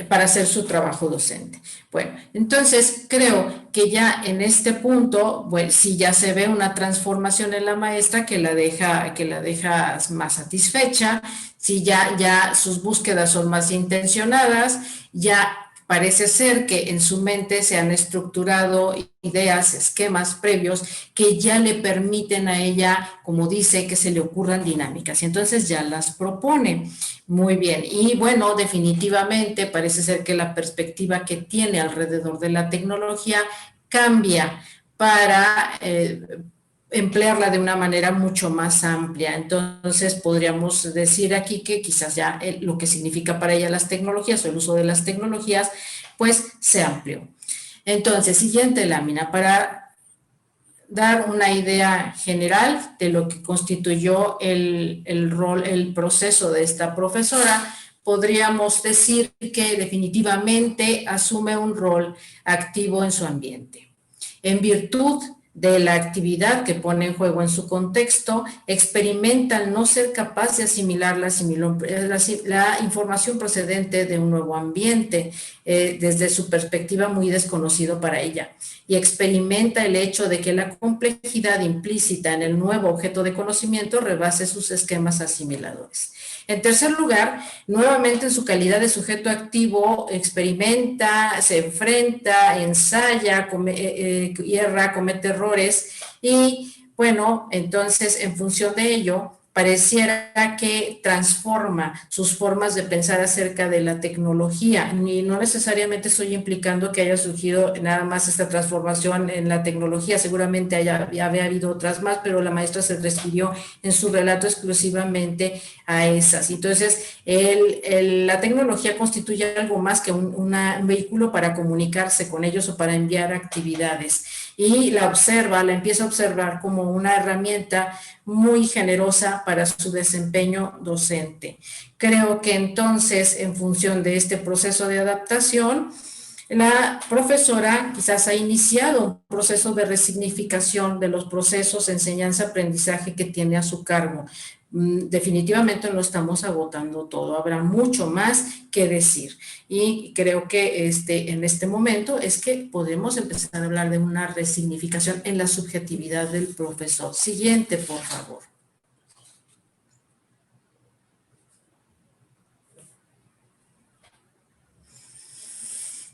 para hacer su trabajo docente. Bueno, entonces creo que ya en este punto, bueno, sí ya se ve una transformación en la maestra que la deja más satisfecha, sí ya sus búsquedas son más intencionadas, ya parece ser que en su mente se han estructurado ideas, esquemas previos que ya le permiten a ella, como dice, que se le ocurran dinámicas y entonces ya las propone. Muy bien, y bueno, definitivamente parece ser que la perspectiva que tiene alrededor de la tecnología cambia para emplearla de una manera mucho más amplia. Entonces podríamos decir aquí que quizás ya lo que significa para ella las tecnologías o el uso de las tecnologías, pues se amplió. Entonces, siguiente lámina, para dar una idea general de lo que constituyó el proceso de esta profesora, podríamos decir que definitivamente asume un rol activo en su ambiente. En virtud de la actividad que pone en juego en su contexto, experimenta el no ser capaz de asimilar la información procedente de un nuevo ambiente, desde su perspectiva muy desconocido para ella, y experimenta el hecho de que la complejidad implícita en el nuevo objeto de conocimiento rebase sus esquemas asimiladores. En tercer lugar, nuevamente en su calidad de sujeto activo, experimenta, se enfrenta, ensaya, hierra, comete errores y, bueno, entonces en función de ello, pareciera que transforma sus formas de pensar acerca de la tecnología. Y no necesariamente estoy implicando que haya surgido nada más esta transformación en la tecnología, seguramente había habido otras más, pero la maestra se refirió en su relato exclusivamente a esas. Entonces, la tecnología constituye algo más que un vehículo para comunicarse con ellos o para enviar actividades. Y la empieza a observar como una herramienta muy generosa para su desempeño docente. Creo que entonces, en función de este proceso de adaptación, la profesora quizás ha iniciado un proceso de resignificación de los procesos de enseñanza-aprendizaje que tiene a su cargo. Definitivamente no estamos agotando todo, habrá mucho más que decir. Y creo que en este momento es que podemos empezar a hablar de una resignificación en la subjetividad del profesor. Siguiente, por favor.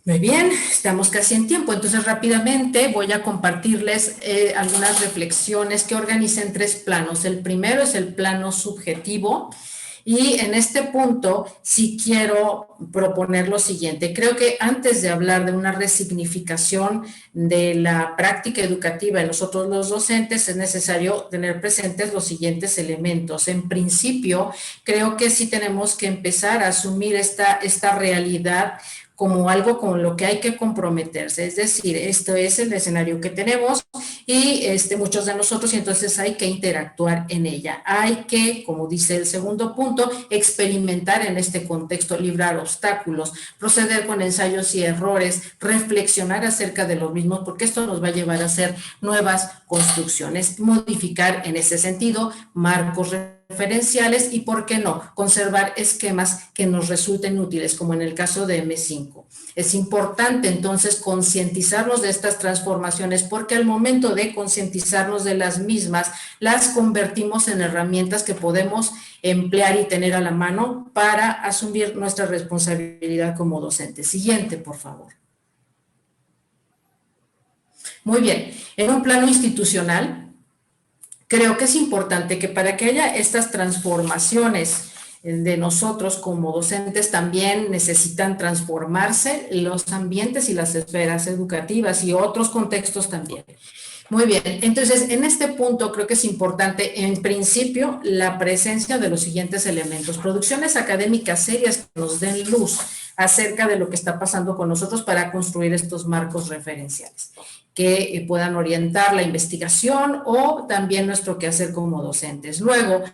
Muy bien, estamos casi en tiempo, entonces rápidamente voy a compartirles algunas reflexiones que organicé en 3 planos. El primero es el plano subjetivo y en este punto sí quiero proponer lo siguiente. Creo que antes de hablar de una resignificación de la práctica educativa en nosotros los docentes, es necesario tener presentes los siguientes elementos. En principio, creo que sí tenemos que empezar a asumir esta realidad como algo con lo que hay que comprometerse, es decir, esto es el escenario que tenemos y muchos de nosotros, y entonces hay que interactuar en ella. Hay que, como dice el segundo punto, experimentar en este contexto, librar obstáculos, proceder con ensayos y errores, reflexionar acerca de lo mismo, porque esto nos va a llevar a hacer nuevas construcciones, modificar en ese sentido marcos referenciales y, ¿por qué no?, conservar esquemas que nos resulten útiles, como en el caso de M5. Es importante entonces concientizarnos de estas transformaciones porque al momento de concientizarnos de las mismas, las convertimos en herramientas que podemos emplear y tener a la mano para asumir nuestra responsabilidad como docentes. Siguiente, por favor. Muy bien, en un plano institucional, creo que es importante que para que haya estas transformaciones de nosotros como docentes también necesitan transformarse los ambientes y las esferas educativas y otros contextos también. Muy bien, entonces en este punto creo que es importante en principio la presencia de los siguientes elementos. Producciones académicas serias que nos den luz acerca de lo que está pasando con nosotros para construir estos marcos referenciales que puedan orientar la investigación o también nuestro quehacer como docentes. Luego,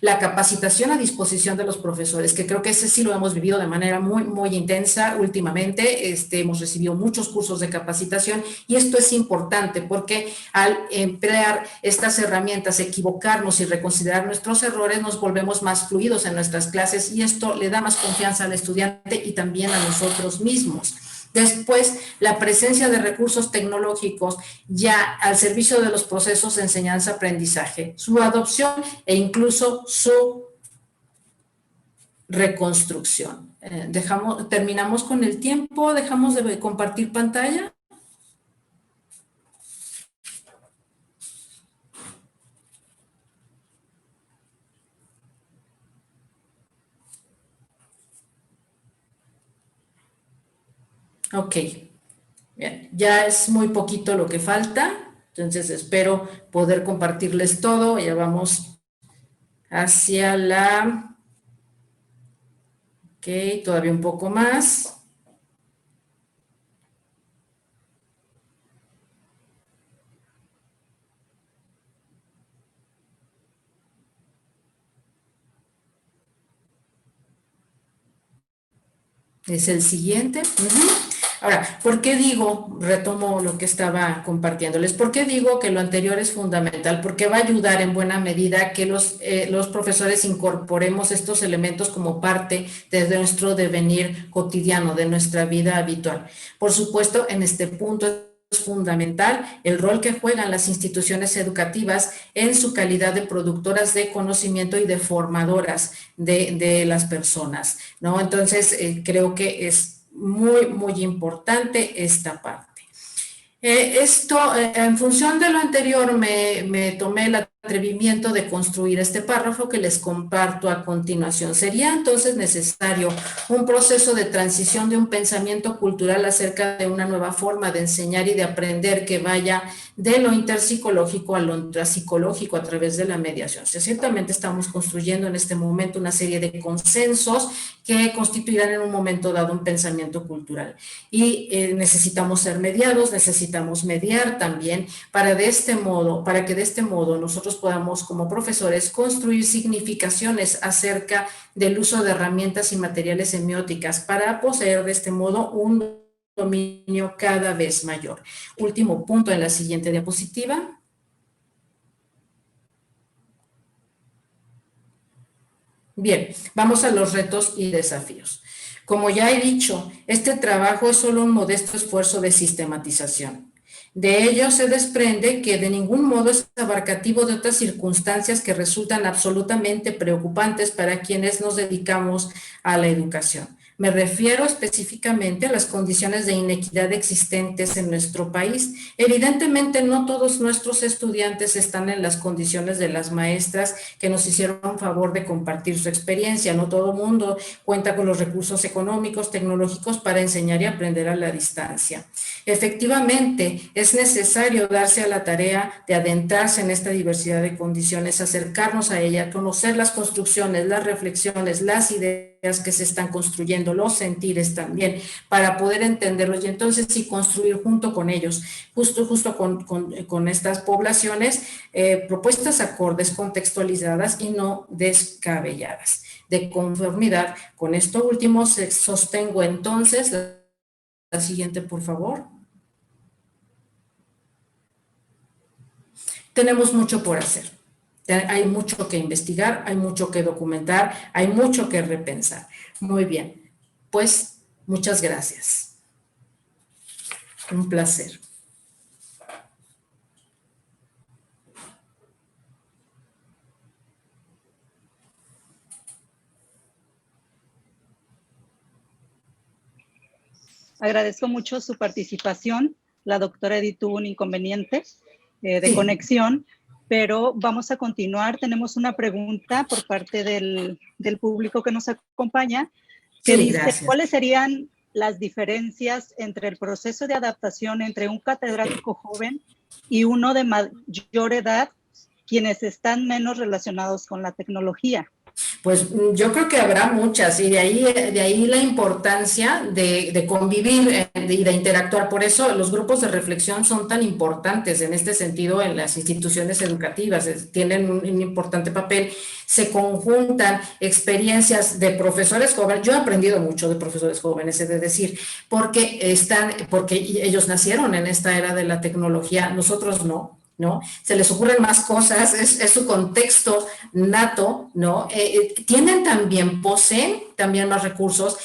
la capacitación a disposición de los profesores, que creo que ese sí lo hemos vivido de manera muy, muy intensa últimamente. Hemos recibido muchos cursos de capacitación y esto es importante porque al emplear estas herramientas, equivocarnos y reconsiderar nuestros errores, nos volvemos más fluidos en nuestras clases y esto le da más confianza al estudiante y también a nosotros mismos. Después, la presencia de recursos tecnológicos ya al servicio de los procesos de enseñanza-aprendizaje, su adopción e incluso su reconstrucción. Terminamos con el tiempo, dejamos de compartir pantalla. Ok. Bien, ya es muy poquito lo que falta, entonces espero poder compartirles todo. Ya vamos hacia la... Ok, todavía un poco más. Es el siguiente. Ahora, ¿por qué digo, retomo lo que estaba compartiéndoles, por qué digo que lo anterior es fundamental? Porque va a ayudar en buena medida que los profesores incorporemos estos elementos como parte de nuestro devenir cotidiano, de nuestra vida habitual. Por supuesto, en este punto es fundamental el rol que juegan las instituciones educativas en su calidad de productoras de conocimiento y de formadoras de las personas, ¿no? Entonces, creo que es muy, muy importante esta parte. En función de lo anterior, me tomé el atrevimiento de construir este párrafo que les comparto a continuación. Sería entonces necesario un proceso de transición de un pensamiento cultural acerca de una nueva forma de enseñar y de aprender que vaya de lo interpsicológico a lo intrapsicológico a través de la mediación. O sea, ciertamente estamos construyendo en este momento una serie de consensos que constituirán en un momento dado un pensamiento cultural. Y necesitamos ser mediados, necesitamos mediar también para que de este modo nosotros podamos como profesores construir significaciones acerca del uso de herramientas y materiales semióticas para poseer de este modo un dominio cada vez mayor. Último punto en la siguiente diapositiva. Bien, vamos a los retos y desafíos. Como ya he dicho, este trabajo es solo un modesto esfuerzo de sistematización. De ello se desprende que de ningún modo es abarcativo de otras circunstancias que resultan absolutamente preocupantes para quienes nos dedicamos a la educación. Me refiero específicamente a las condiciones de inequidad existentes en nuestro país. Evidentemente, no todos nuestros estudiantes están en las condiciones de las maestras que nos hicieron favor de compartir su experiencia. No todo el mundo cuenta con los recursos económicos, tecnológicos para enseñar y aprender a la distancia. Efectivamente, es necesario darse a la tarea de adentrarse en esta diversidad de condiciones, acercarnos a ella, conocer las construcciones, las reflexiones, las ideas que se están construyendo, los sentires también, para poder entenderlos y entonces sí construir junto con ellos, justo con estas poblaciones, propuestas acordes, contextualizadas y no descabelladas. De conformidad con esto último, sostengo entonces la siguiente, por favor. Tenemos mucho por hacer. Hay mucho que investigar, hay mucho que documentar, hay mucho que repensar. Muy bien, pues muchas gracias. Un placer. Agradezco mucho su participación. La doctora Edith tuvo un inconveniente de conexión, pero vamos a continuar. Tenemos una pregunta por parte del público que nos acompaña, que dice, gracias. ¿Cuáles serían las diferencias entre el proceso de adaptación entre un catedrático joven y uno de mayor edad, quienes están menos relacionados con la tecnología? Pues yo creo que habrá muchas y de ahí la importancia de convivir y de interactuar. Por eso los grupos de reflexión son tan importantes en este sentido en las instituciones educativas, tienen un importante papel. Se conjuntan experiencias de profesores jóvenes. Yo he aprendido mucho de profesores jóvenes, he de decir, porque ellos nacieron en esta era de la tecnología, nosotros no. ¿No? Se les ocurren más cosas, es su contexto nato, ¿no? Poseen también más recursos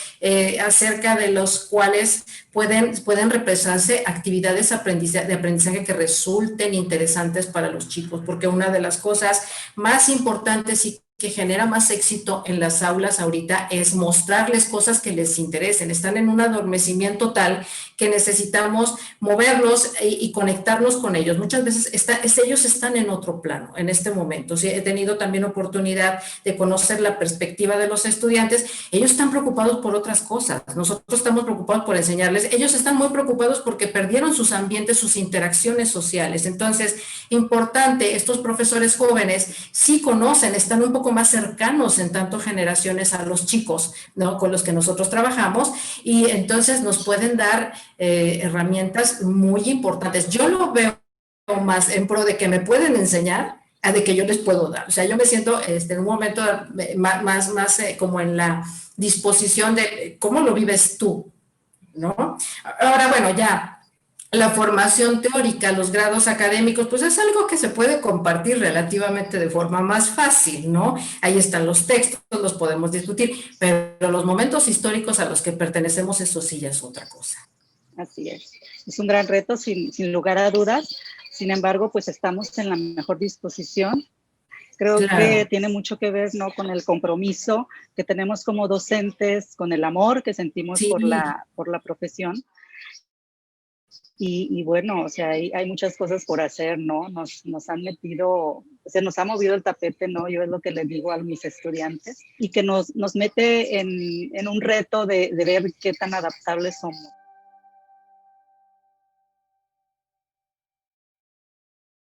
acerca de los cuales pueden represarse actividades de aprendizaje que resulten interesantes para los chicos, porque una de las cosas más importantes y que genera más éxito en las aulas ahorita es mostrarles cosas que les interesen. Están en un adormecimiento tal que necesitamos moverlos y conectarnos con ellos. Muchas veces ellos están en otro plano en este momento. Sí, he tenido también oportunidad de conocer la perspectiva de los estudiantes. Ellos están preocupados por otras cosas. Nosotros estamos preocupados por enseñarles. Ellos están muy preocupados porque perdieron sus ambientes, sus interacciones sociales. Entonces, importante, estos profesores jóvenes sí conocen, están un poco más cercanos en tanto generaciones a los chicos, ¿no? Con los que nosotros trabajamos, y entonces nos pueden dar herramientas muy importantes. Yo lo veo más en pro de que me pueden enseñar a de que yo les puedo dar. O sea, yo me siento en un momento más como en la disposición de cómo lo vives tú, ¿no? Ahora, bueno, ya la formación teórica, los grados académicos, pues es algo que se puede compartir relativamente de forma más fácil, ¿no? Ahí están los textos, los podemos discutir, pero los momentos históricos a los que pertenecemos, eso sí ya es otra cosa. Así es un gran reto sin lugar a dudas, sin embargo, pues estamos en la mejor disposición. Creo que tiene mucho que ver, ¿no?, con el compromiso que tenemos como docentes, con el amor que sentimos por la profesión. Y bueno, o sea, hay muchas cosas por hacer, ¿no? Nos han metido, o sea, nos ha movido el tapete, ¿no? Yo es lo que les digo a mis estudiantes, y que nos mete en un reto de ver qué tan adaptables somos.